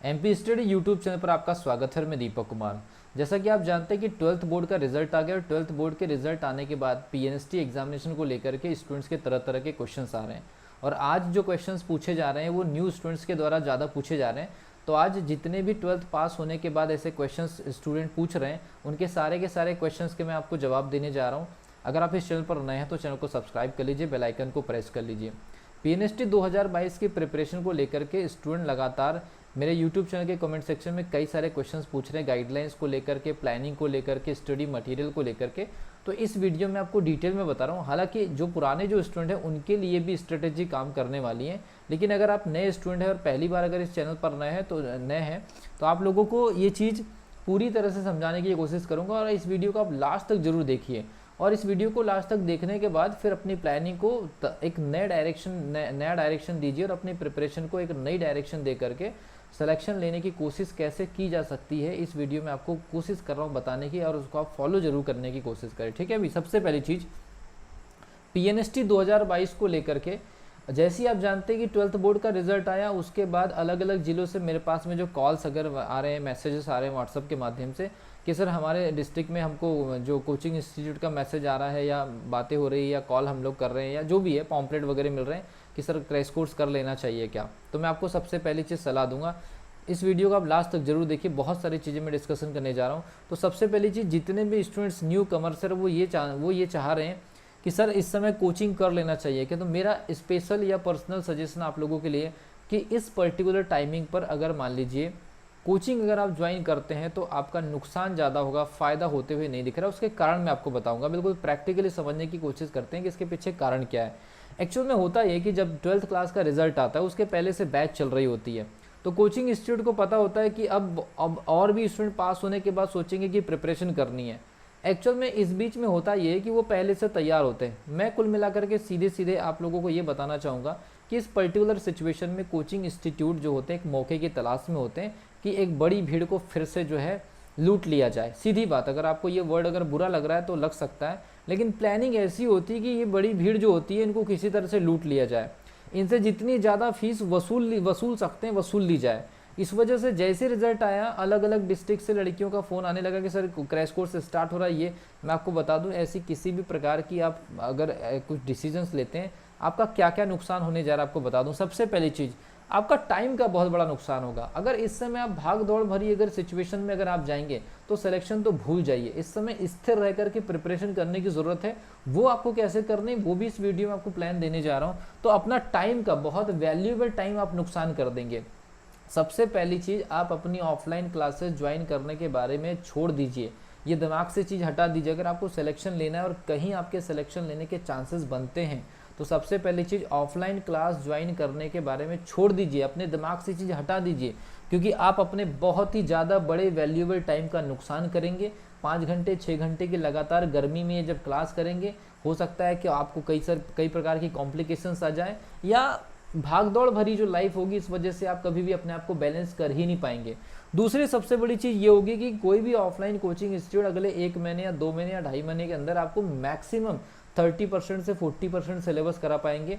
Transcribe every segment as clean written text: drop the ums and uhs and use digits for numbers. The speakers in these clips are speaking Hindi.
एमपी स्टडी यूट्यूब चैनल पर आपका स्वागत है। मैं दीपक कुमार। जैसा कि आप जानते हैं कि 12th बोर्ड का रिजल्ट आ गया और 12th बोर्ड के रिजल्ट आने के बाद पीएनएसटी एग्जामिनेशन को लेकर के स्टूडेंट्स के तरह तरह के क्वेश्चंस आ रहे हैं और आज जो क्वेश्चंस पूछे जा रहे हैं वो न्यू स्टूडेंट्स के द्वारा ज़्यादा पूछे जा रहे हैं। तो आज जितने भी 12th पास होने के बाद ऐसे क्वेश्चंस स्टूडेंट पूछ रहे हैं उनके सारे के सारे क्वेश्चंस के मैं आपको जवाब देने जा रहा हूँ। अगर आप इस चैनल पर नए हैं तो चैनल को सब्सक्राइब कर लीजिए, बेल आइकन को प्रेस कर लीजिए। पीएनएसटी 2022 की प्रिपरेशन को लेकर के स्टूडेंट लगातार मेरे यूट्यूब चैनल के कमेंट सेक्शन में कई सारे क्वेश्चंस पूछ रहे हैं, गाइडलाइंस को लेकर के, प्लानिंग को लेकर के, स्टडी मटेरियल को लेकर के। तो इस वीडियो में आपको डिटेल में बता रहा हूँ। हालांकि जो पुराने जो स्टूडेंट हैं उनके लिए भी स्ट्रेटेजी काम करने वाली है, लेकिन अगर आप नए स्टूडेंट हैं और पहली बार अगर इस चैनल पर नए हैं तो आप लोगों को ये चीज़ पूरी तरह से समझाने की कोशिश करूँगा और इस वीडियो को आप लास्ट तक जरूर देखिए। और इस वीडियो को लास्ट तक देखने के बाद फिर अपनी प्लानिंग को एक नया डायरेक्शन दीजिए और अपनी प्रिपरेशन को एक नई डायरेक्शन दे करके सिलेक्शन लेने की कोशिश कैसे की जा सकती है इस वीडियो में आपको कोशिश कर रहा हूँ बताने की, और उसको आप फॉलो जरूर करने की कोशिश करें। ठीक है। अभी सबसे पहली चीज़ पीएनएसटी 2022 को लेकर के, जैसे ही आप जानते हैं कि 12th बोर्ड का रिजल्ट आया उसके बाद अलग अलग ज़िलों से मेरे पास में जो कॉल्स अगर आ रहे हैं, मैसेजेस आ रहे हैं व्हाट्सअप के माध्यम से कि सर हमारे डिस्ट्रिक्ट में हमको जो कोचिंग इंस्टीट्यूट का मैसेज आ रहा है या बातें हो रही है या कॉल हम लोग कर रहे हैं या जो भी है पॉम्पलेट वगैरह मिल रहे हैं कि सर क्रैश कोर्स कर लेना चाहिए क्या, तो मैं आपको सबसे पहली चीज़ सलाह दूंगा। इस वीडियो को आप लास्ट तक जरूर देखिए, बहुत सारी चीज़ें मैं डिस्कशन करने जा रहा हूँ। तो सबसे पहली चीज़, जितने भी स्टूडेंट्स न्यू कमर्स सर वो ये चाह रहे हैं कि सर इस समय कोचिंग कर लेना चाहिए क्या, तो मेरा स्पेशल या पर्सनल सजेशन आप लोगों के लिए कि इस पर्टिकुलर टाइमिंग पर अगर मान लीजिए कोचिंग अगर आप ज्वाइन करते हैं तो आपका नुकसान ज़्यादा होगा, फ़ायदा होते हुए नहीं दिख रहा। उसके कारण मैं आपको बताऊंगा, बिल्कुल प्रैक्टिकली समझने की कोशिश करते हैं कि इसके पीछे कारण क्या है। एक्चुअल में होता है कि जब 12th क्लास का रिजल्ट आता है उसके पहले से बैच चल रही होती है, तो कोचिंग इंस्टीट्यूट को पता होता है कि अब और भी स्टूडेंट पास होने के बाद सोचेंगे कि प्रिपरेशन करनी है। एक्चुअल में इस बीच में होता ये है कि वो पहले से तैयार होते हैं। मैं कुल मिलाकर के सीधे सीधे आप लोगों को ये बताना चाहूँगा कि इस पर्टिकुलर सिचुएशन में कोचिंग इंस्टीट्यूट जो होते हैं एक मौके की तलाश में होते हैं कि एक बड़ी भीड़ को फिर से जो है लूट लिया जाए। सीधी बात, अगर आपको ये वर्ड अगर बुरा लग रहा है तो लग सकता है, लेकिन प्लानिंग ऐसी होती है कि ये बड़ी भीड़ जो होती है इनको किसी तरह से लूट लिया जाए, इनसे जितनी ज़्यादा फीस वसूल सकते हैं वसूल ली जाए। इस वजह से जैसे रिजल्ट आया अलग अलग डिस्ट्रिक्ट से लड़कियों का फ़ोन आने लगा कि सर क्रैश कोर्स स्टार्ट हो रहा है। ये मैं आपको बता दूं, ऐसी किसी भी प्रकार की आप अगर कुछ डिसीजंस लेते हैं आपका क्या क्या नुकसान होने जा रहा है आपको बता दूं। सबसे पहली चीज़, आपका टाइम का बहुत बड़ा नुकसान होगा। अगर इस समय आप भाग दौड़ भरी अगर सिचुएशन में अगर आप जाएंगे तो सिलेक्शन तो भूल जाइए। इस समय स्थिर रह करके प्रिपरेशन करने की ज़रूरत है। वो आपको कैसे करनी वो भी इस वीडियो में आपको प्लान देने जा रहा हूँ। तो अपना टाइम का बहुत वैल्यूएबल टाइम आप नुकसान कर देंगे। सबसे पहली चीज़, आप अपनी ऑफलाइन क्लासेस ज्वाइन करने के बारे में छोड़ दीजिए, ये दिमाग से चीज़ हटा दीजिए। अगर आपको सिलेक्शन लेना है और कहीं आपके सिलेक्शन लेने के चांसेस बनते हैं तो सबसे पहली चीज़ ऑफलाइन क्लास ज्वाइन करने के बारे में छोड़ दीजिए, अपने दिमाग से चीज़ हटा दीजिए, क्योंकि आप अपने बहुत ही ज़्यादा बड़े वैल्यूएबल टाइम का नुकसान करेंगे। 5 घंटे 6 घंटे की लगातार गर्मी में जब क्लास करेंगे हो सकता है कि आपको कई प्रकार की कॉम्प्लिकेशंस आ जाए या भाग दौड़ भरी जो लाइफ होगी इस वजह से आप कभी भी अपने आप को बैलेंस कर ही नहीं पाएंगे। दूसरी सबसे बड़ी चीज़ ये होगी कि कोई भी ऑफलाइन कोचिंग इंस्टीट्यूट अगले 1 महीने या 2 महीने या 2.5 महीने के अंदर आपको मैक्सिमम 30% से 40% सिलेबस करा पाएंगे,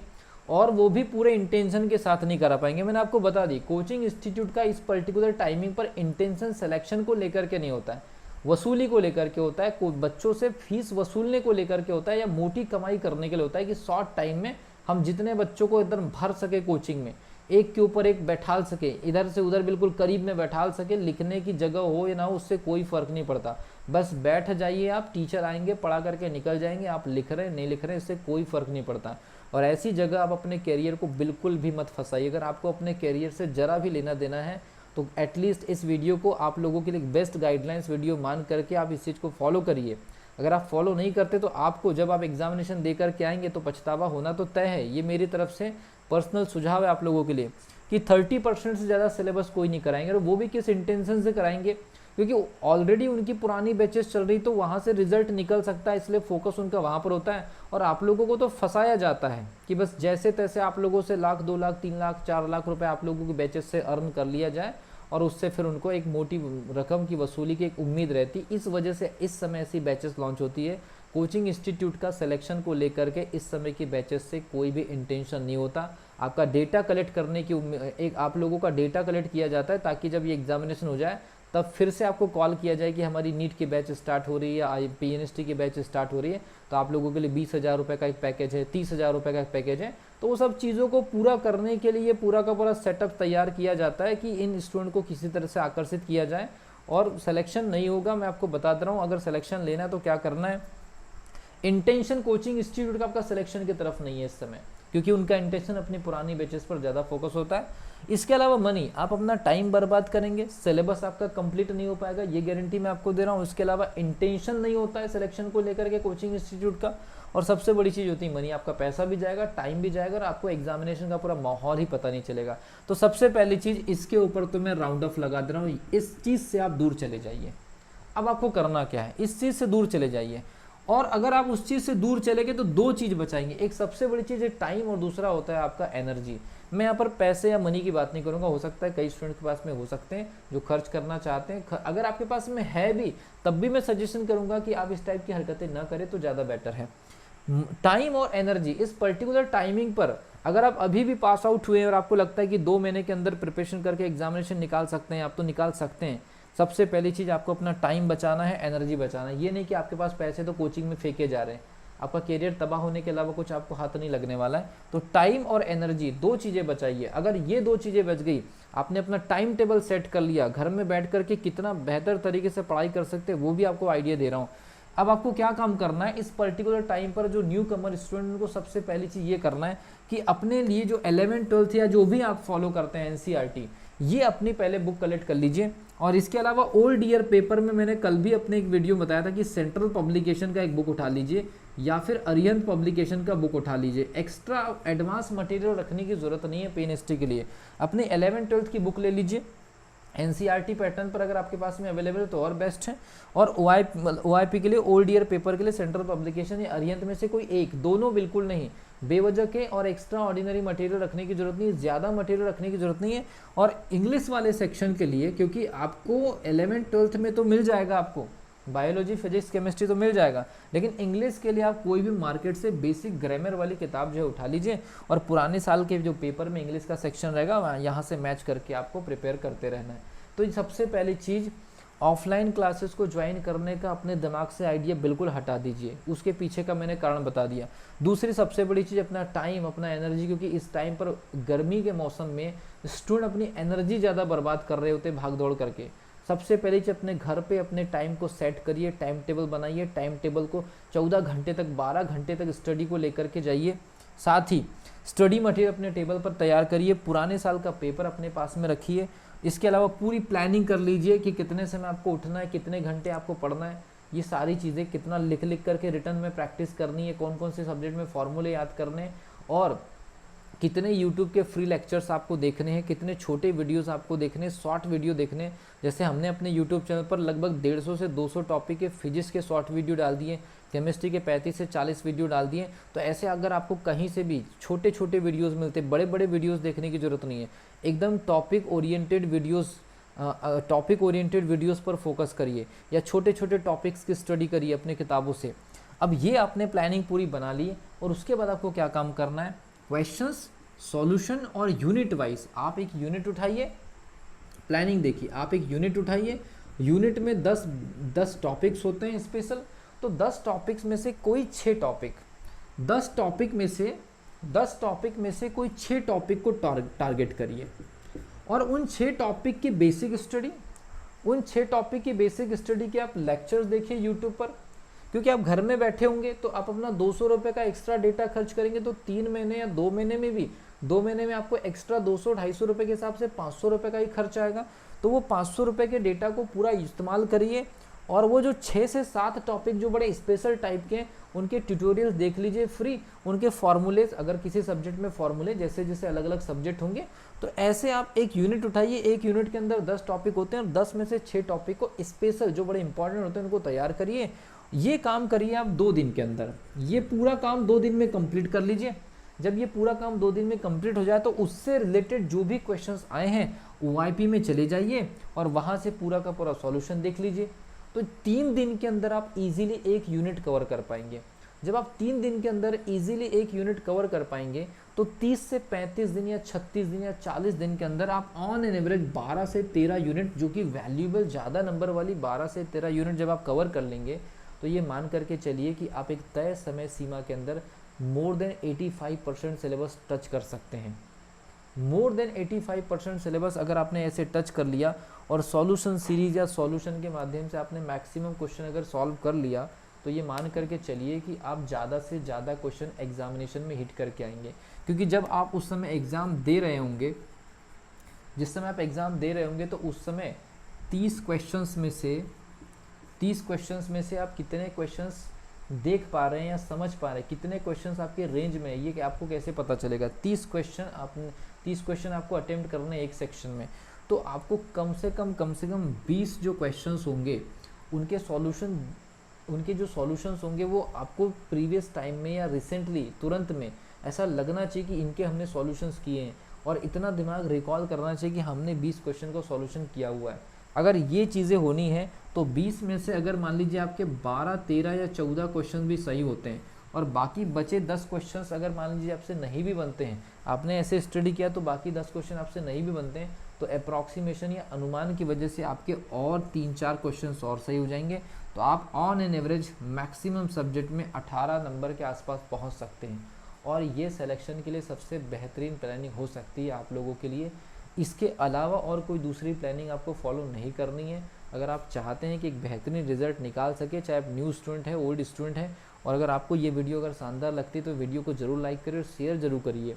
और वो भी पूरे इंटेंशन के साथ नहीं करा पाएंगे। मैंने आपको बता दी कोचिंग इंस्टीट्यूट का इस पर्टिकुलर टाइमिंग पर इंटेंशन सिलेक्शन को लेकर के नहीं होता है, वसूली को लेकर के होता है, बच्चों से फीस वसूलने को लेकर के होता है या मोटी कमाई करने के लिए होता है कि शॉर्ट टाइम में हम जितने बच्चों को एकदम भर सके कोचिंग में, एक के ऊपर एक बैठाल सके, इधर से उधर बिल्कुल करीब में बैठाल सके, लिखने की जगह हो या ना हो उससे कोई फर्क नहीं पड़ता। बस बैठ जाइए आप, टीचर आएंगे पढ़ा करके निकल जाएंगे, आप लिख रहे हैं नहीं लिख रहे हैं इससे कोई फर्क नहीं पड़ता। और ऐसी जगह आप अपने कैरियर को बिल्कुल भी मत फंसाइए। अगर आपको अपने कैरियर से जरा भी लेना देना है तो एटलीस्ट इस वीडियो को आप लोगों के लिए बेस्ट गाइडलाइंस वीडियो मान करके आप इस चीज़ को फॉलो करिए। अगर आप फॉलो नहीं करते तो आपको जब आप एग्जामिनेशन दे करके आएंगे तो पछतावा होना तो तय है। ये मेरी तरफ से पर्सनल सुझाव है आप लोगों के लिए कि 30% से ज़्यादा सिलेबस कोई नहीं कराएंगे, और वो भी किस इंटेंशन से कराएंगे, क्योंकि ऑलरेडी उनकी पुरानी बैचेस चल रही तो वहाँ से रिजल्ट निकल सकता है, इसलिए फोकस उनका वहाँ पर होता है। और आप लोगों को तो फंसाया जाता है कि बस जैसे तैसे आप लोगों से 1 लाख 2 लाख 3 लाख 4 लाख रुपए आप लोगों की बैचेस से अर्न कर लिया जाए और उससे फिर उनको एक मोटी रकम की वसूली की एक उम्मीद रहती। इस वजह से इस समय ऐसी बैचेस लॉन्च होती है कोचिंग इंस्टीट्यूट का सिलेक्शन को लेकर के इस समय की बैचेस से कोई भी इंटेंशन नहीं होता। आपका डेटा कलेक्ट करने की एक आप लोगों का डेटा कलेक्ट किया जाता है ताकि जब ये एग्जामिनेशन हो जाए तब फिर से आपको कॉल किया जाए कि हमारी नीट की बैच स्टार्ट हो रही है या PNST की बैच स्टार्ट हो रही है, तो आप लोगों के लिए 20,000 रुपये का एक पैकेज है, 30,000 रुपये का एक पैकेज है। तो वो सब चीज़ों को पूरा करने के लिए पूरा का पूरा सेटअप तैयार किया जाता है कि इन स्टूडेंट को किसी तरह से आकर्षित किया जाए और सिलेक्शन नहीं होगा। मैं आपको बताता रहा हूँ, अगर सिलेक्शन लेना है तो क्या करना है। इंटेंशन कोचिंग इंस्टीट्यूट का आपका सिलेक्शन की तरफ नहीं है इस समय, क्योंकि उनका इंटेंशन अपनी पुरानी बैचेस पर ज़्यादा फोकस होता है। इसके अलावा मनी, आप अपना टाइम बर्बाद करेंगे, सिलेबस आपका कंप्लीट नहीं हो पाएगा, ये गारंटी मैं आपको दे रहा हूँ। इसके अलावा इंटेंशन नहीं होता है सिलेक्शन को लेकर के कोचिंग इंस्टीट्यूट का, और सबसे बड़ी चीज़ होती है मनी। आपका पैसा भी जाएगा, टाइम भी जाएगा और आपको एग्जामिनेशन का पूरा माहौल ही पता नहीं चलेगा। तो सबसे पहली चीज़ इसके ऊपर तो मैं राउंड ऑफ लगा दे रहा हूँ, इस चीज़ से आप दूर चले जाइए। अब आपको करना क्या है, इस चीज़ से दूर चले जाइए। और अगर आप उस चीज़ से दूर चले गए तो दो चीज़ बचाएंगे, एक सबसे बड़ी चीज़ है टाइम और दूसरा होता है आपका एनर्जी। मैं यहाँ पर पैसे या मनी की बात नहीं करूँगा, हो सकता है कई स्टूडेंट के पास में हो सकते हैं जो खर्च करना चाहते हैं, अगर आपके पास में है भी तब भी मैं सजेशन करूँगा कि आप इस टाइप की हरकतें ना करें तो ज़्यादा बेटर है। टाइम और एनर्जी, इस पर्टिकुलर टाइमिंग पर अगर आप अभी भी पास आउट हुए और आपको लगता है कि 2 महीने के अंदर प्रिपरेशन करके एग्जामिनेशन निकाल सकते हैं, आप तो निकाल सकते हैं। सबसे पहली चीज़ आपको अपना टाइम बचाना है, एनर्जी बचाना है। ये नहीं कि आपके पास पैसे तो कोचिंग में फेंके जा रहे हैं, आपका करियर तबाह होने के अलावा कुछ आपको हाथ नहीं लगने वाला है। तो टाइम और एनर्जी दो चीज़ें बचाइए। अगर ये दो चीज़ें बच गई, आपने अपना टाइम टेबल सेट कर लिया, घर में बैठ करके कितना बेहतर तरीके से पढ़ाई कर सकते हैं वो भी आपको आइडिया दे रहा हूँ। अब आपको क्या काम करना है, इस पर्टिकुलर टाइम पर जो न्यू कमर स्टूडेंट को सबसे पहली चीज़ ये करना है कि अपने लिए जो 11th 12th या जो भी आप फॉलो करते हैं NCERT, ये अपनी पहले बुक कलेक्ट कर लीजिए। और इसके अलावा ओल्ड ईयर पेपर में मैंने कल भी अपने एक वीडियो बताया था कि सेंट्रल पब्लिकेशन का एक बुक उठा लीजिए या फिर अरिहंत पब्लिकेशन का बुक उठा लीजिए। एक्स्ट्रा एडवांस मटेरियल रखने की जरूरत नहीं है PNST के लिए। अपने 11th 12th की बुक ले लीजिए, NCERT पैटर्न पर अगर आपके पास में अवेलेबल है तो और बेस्ट है। और OIP के लिए ओल्ड ईयर पेपर के लिए सेंट्रल पब्लिकेशन या अरिहंत में से कोई एक, दोनों बिल्कुल नहीं। बेवजह के और एक्स्ट्रा ऑर्डिनरी मटेरियल रखने की जरूरत नहीं है, ज़्यादा मटेरियल रखने की जरूरत नहीं है। और इंग्लिश वाले सेक्शन के लिए, क्योंकि आपको 11th 12th में तो मिल जाएगा, आपको बायोलॉजी फिजिक्स केमिस्ट्री तो मिल जाएगा, लेकिन इंग्लिश के लिए आप कोई भी मार्केट से बेसिक ग्रामर वाली किताब जो है उठा लीजिए और पुराने साल के जो पेपर में इंग्लिश का सेक्शन रहेगा यहाँ से मैच करके आपको प्रिपेयर करते रहना है। तो सबसे पहली चीज़, ऑफलाइन क्लासेस को ज्वाइन करने का अपने दिमाग से आइडिया बिल्कुल हटा दीजिए, उसके पीछे का मैंने कारण बता दिया। दूसरी सबसे बड़ी चीज़ अपना टाइम, अपना एनर्जी, क्योंकि इस टाइम पर गर्मी के मौसम में स्टूडेंट अपनी एनर्जी ज़्यादा बर्बाद कर रहे होते भाग दौड़ करके। सबसे पहले चीज़ अपने घर पे अपने टाइम को सेट करिए, टाइम टेबल बनाइए, टाइम टेबल को 14 घंटे तक 12 घंटे तक स्टडी को लेकर के जाइए। साथ ही स्टडी मटेरियल अपने टेबल पर तैयार करिए, पुराने साल का पेपर अपने पास में रखिए। इसके अलावा पूरी प्लानिंग कर लीजिए कि कितने समय आपको उठना है, कितने घंटे आपको पढ़ना है, ये सारी चीज़ें कितना लिख लिख करके रिटर्न में प्रैक्टिस करनी है, कौन कौन से सब्जेक्ट में फॉर्मूले याद करने, और कितने YouTube के फ्री लेक्चर्स आपको देखने हैं, कितने छोटे वीडियोस आपको देखने, शॉर्ट वीडियो देखने। जैसे हमने अपने YouTube चैनल पर लगभग 150 से 200 टॉपिक के फिजिक्स के शॉर्ट वीडियो डाल दिए, केमिस्ट्री के 35 से 40 वीडियो डाल दिए। तो ऐसे अगर आपको कहीं से भी छोटे छोटे वीडियोस मिलते, बड़े बड़े वीडियोस देखने की ज़रूरत नहीं है, एकदम टॉपिक ओरिएंटेड वीडियोस पर फोकस करिए या छोटे छोटे टॉपिक्स की स्टडी करिए अपने किताबों से। अब ये आपने प्लानिंग पूरी बना ली और उसके बाद आपको क्या काम करना है, क्वेश्चंस, सॉल्यूशन और यूनिट वाइज आप एक यूनिट उठाइए। प्लानिंग देखिए, आप एक यूनिट उठाइए, यूनिट में 10 टॉपिक्स होते हैं स्पेशल, तो 10 टॉपिक्स में से कोई 6 टॉपिक, 10 टॉपिक में से कोई 6 टॉपिक को टारगेट करिए और उन 6 टॉपिक की बेसिक स्टडी के आप लेक्चर्स देखिए यूट्यूब पर। क्योंकि आप घर में बैठे होंगे तो आप अपना 200 रुपये का एक्स्ट्रा डेटा खर्च करेंगे तो 3 महीने या 2 महीने में भी 2 महीने में आपको एक्स्ट्रा 200-250 रुपये के हिसाब से 500 रुपये का ही खर्च आएगा। तो वो 500 रुपये के डेटा को पूरा इस्तेमाल करिए और वो जो 6 से 7 टॉपिक जो बड़े स्पेशल टाइप के, उनके ट्यूटोरियल्स देख लीजिए फ्री, उनके फॉर्मूलेज, अगर किसी सब्जेक्ट में फॉर्मूले जैसे जैसे अलग अलग सब्जेक्ट होंगे तो ऐसे आप एक यूनिट उठाइए। एक यूनिट के अंदर 10 टॉपिक होते हैं और 10 में से 6 टॉपिक को स्पेशल जो बड़े इंपॉर्टेंट होते हैं उनको तैयार करिए। ये काम करिए आप 2 दिन के अंदर, ये पूरा काम 2 दिन में कंप्लीट कर लीजिए। जब ये पूरा काम 2 दिन में कंप्लीट हो जाए तो उससे रिलेटेड जो भी क्वेश्चंस आए हैं OIP में चले जाइए और वहाँ से पूरा का पूरा सॉल्यूशन देख लीजिए। तो 3 दिन के अंदर आप इजीली एक यूनिट कवर कर पाएंगे। जब आप 3 दिन के अंदर इजीली एक यूनिट कवर कर पाएंगे तो 30 से 35 दिन या 36 दिन या 40 दिन के अंदर आप ऑन एन एवरेज 12 से 13 यूनिट, जो कि वैल्यूएबल ज़्यादा नंबर वाली 12 से 13 यूनिट जब आप कवर कर लेंगे, तो ये मान करके चलिए कि आप एक तय समय सीमा के अंदर मोर देन 85% सिलेबस टच कर सकते हैं। मोर देन 85% सिलेबस अगर आपने ऐसे टच कर लिया और सॉल्यूशन सीरीज या सॉल्यूशन के माध्यम से आपने मैक्सिमम क्वेश्चन अगर सॉल्व कर लिया, तो ये मान करके चलिए कि आप ज़्यादा से ज़्यादा क्वेश्चन एग्जामिनेशन में हिट करके आएंगे। क्योंकि जब आप उस समय एग्ज़ाम दे रहे होंगे, जिस समय आप एग्ज़ाम दे रहे होंगे, तो उस समय 30 क्वेश्चंस में से आप कितने क्वेश्चंस देख पा रहे हैं या समझ पा रहे हैं, कितने क्वेश्चंस आपके रेंज में है, ये आपको कैसे पता चलेगा। 30 क्वेश्चन आपको अटेम्प्ट करने एक सेक्शन में, तो आपको कम से कम 20 जो क्वेश्चंस होंगे उनके जो सॉल्यूशंस होंगे वो आपको प्रीवियस टाइम में या रिसेंटली तुरंत में ऐसा लगना चाहिए कि इनके हमने सॉल्यूशंस किए हैं, और इतना दिमाग रिकॉल करना चाहिए कि हमने 20 क्वेश्चन का सॉल्यूशन किया हुआ है। अगर ये चीज़ें होनी है तो 20 में से अगर मान लीजिए आपके 12, 13 या 14 क्वेश्चन भी सही होते हैं और बाकी बचे 10 क्वेश्चंस अगर मान लीजिए आपसे नहीं भी बनते हैं, आपने ऐसे स्टडी किया तो बाकी 10 क्वेश्चन आपसे नहीं भी बनते हैं, तो अप्रॉक्सीमेशन या अनुमान की वजह से आपके और 3-4 क्वेश्चंस और सही हो जाएंगे, तो आप on an average maximum subject में 18 नंबर के आसपास पहुंच सकते हैं। और ये सिलेक्शन के लिए सबसे बेहतरीन प्लानिंग हो सकती है आप लोगों के लिए। इसके अलावा और कोई दूसरी प्लानिंग आपको फॉलो नहीं करनी है। अगर आप चाहते हैं कि एक बेहतरीन रिजल्ट निकाल सके, चाहे आप न्यू स्टूडेंट है, ओल्ड स्टूडेंट है, और अगर आपको ये वीडियो अगर शानदार लगती है तो वीडियो को ज़रूर लाइक करिए और शेयर ज़रूर करिए।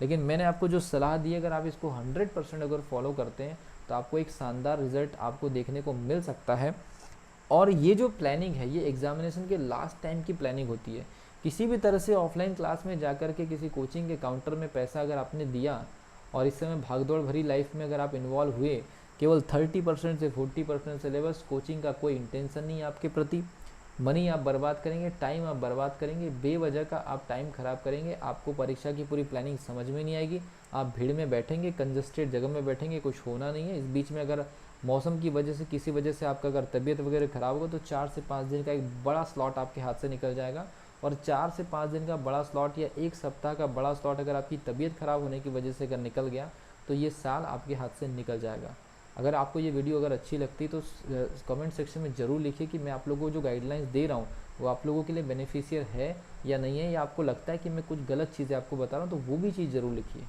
लेकिन मैंने आपको जो सलाह दी है, अगर आप इसको 100% अगर फॉलो करते हैं तो आपको एक शानदार रिजल्ट आपको देखने को मिल सकता है। और ये जो प्लानिंग है, ये एग्जामिनेशन के लास्ट टाइम की प्लानिंग होती है। किसी भी तरह से ऑफलाइन क्लास में जाकर के किसी कोचिंग के काउंटर में पैसा अगर आपने दिया और इस समय भागदौड़ भरी लाइफ में अगर आप इन्वॉल्व हुए, केवल 30% से 40% सिलेबस, कोचिंग का कोई इंटेंशन नहीं है आपके प्रति, मनी आप बर्बाद करेंगे, टाइम आप बर्बाद करेंगे, बेवजह का आप टाइम खराब करेंगे, आपको परीक्षा की पूरी प्लानिंग समझ में नहीं आएगी, आप भीड़ में बैठेंगे, कंजस्टेड जगह में बैठेंगे, कुछ होना नहीं है। इस बीच में अगर मौसम की वजह से, किसी वजह से आपका अगर तबीयत वगैरह ख़राब होगा तो 4 से 5 दिन का एक बड़ा स्लॉट आपके हाथ से निकल जाएगा। और 4 से 5 दिन का बड़ा स्लॉट या एक सप्ताह का बड़ा स्लॉट अगर आपकी तबीयत ख़राब होने की वजह से अगर निकल गया तो ये साल आपके हाथ से निकल जाएगा। अगर आपको ये वीडियो अगर अच्छी लगती तो कमेंट सेक्शन में ज़रूर लिखिए कि मैं आप लोगों को जो गाइडलाइंस दे रहा हूँ वो आप लोगों के लिए बेनिफिशियल है या नहीं है, या आपको लगता है कि मैं कुछ गलत चीज़ें आपको बता रहा हूँ, तो वो भी चीज़ ज़रूर लिखिए।